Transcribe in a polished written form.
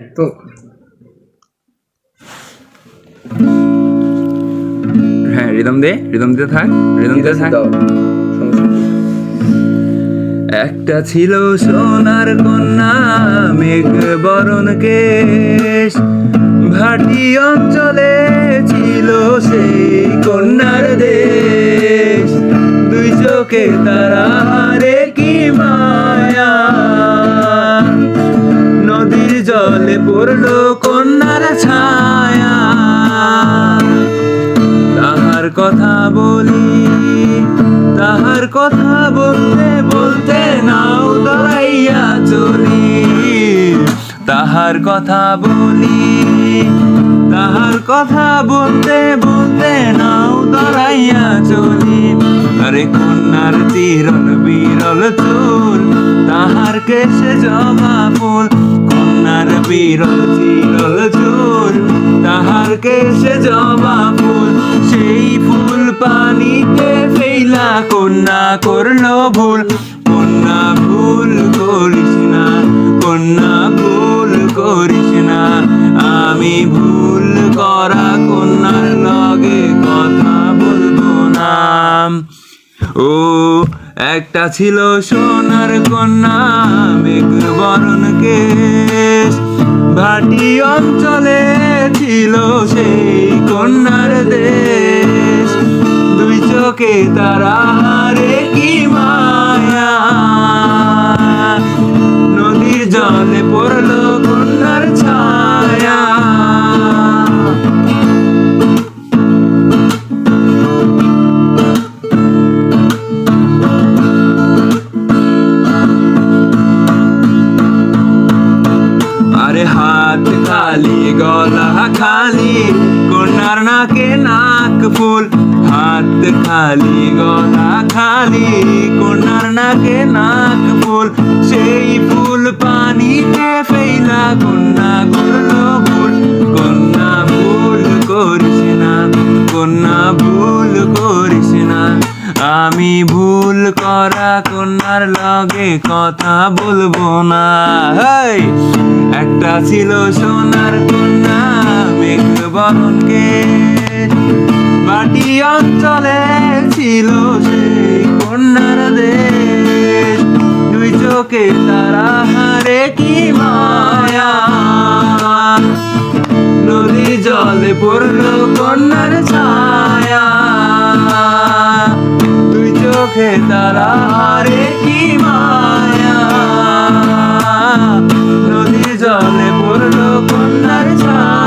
তো হ্যাঁ, রিদম দিতে থাক, রিদম দিতে থাক। একটা ছিল সোনার কন্যা, মেঘ বরণ কেশ, ভাটি অঞ্চলে ছিল সেই কন্যার দেশ। দুই চোখে তারা হারে কি মায়া, নদীর জলে পড়লো কন্যার ছায়া। তাহার কথা বলি, তাহার কথা বলতে বলতে নাও দাঁড়াইয়া চলি। তাহার কথা বলি, তাহার কথা বলতে বলতে নাও দাঁড়াইয়া চলি। আরে কন্যার চিরল বিরল চুল, তাহার কেশে জবা ফুল। কন্যার বিরল চিরল চুল, তাহার কেশে জবা ফুল। সেই ফুল পানিতে ফেলা কন্যা করলো ভুল। কন্যা ভুল করিস না, কন্যা ভুল করিস না। আমি ভুল করা কন্যার লগে কথা বলবো না। ও একটা ছিল সোনার কন্যা, মেঘ বরণ কেশ, ভাটি অঞ্চলে ছিল সেই কন্যার দেশ। দুই চোখে তারা হারে কি মায়া, নদীর জলে পড়লো কন্যার ছায়া। আরে হাত খালি গলা খালি, কন্যার নাকে নাক ফুল। হাত খালি গলা খালি, কন্যার নাকে নাক ফুল। সেই ফুল পানিতে ফেলা কন্যা করলো ভুল। কন্যা ভুল করিস না, কন্যা ভুল করিস না। আমি ভুল করা কন্যার লগে কথা বলবো না। হেই! একটা ছিল সোনার কন্যা, মেঘ বরণ কেশ, ভাটি অঞ্চলে ছিল সেই কন্যার দেশ। দুই চোখে তারা হারে কি মায়া, নদী জলে পড়লো কন্যার ছায়া। দুই চোখে তারা হারে কি মায়া, নদী জলে পড়লো কন্যার ছায়া।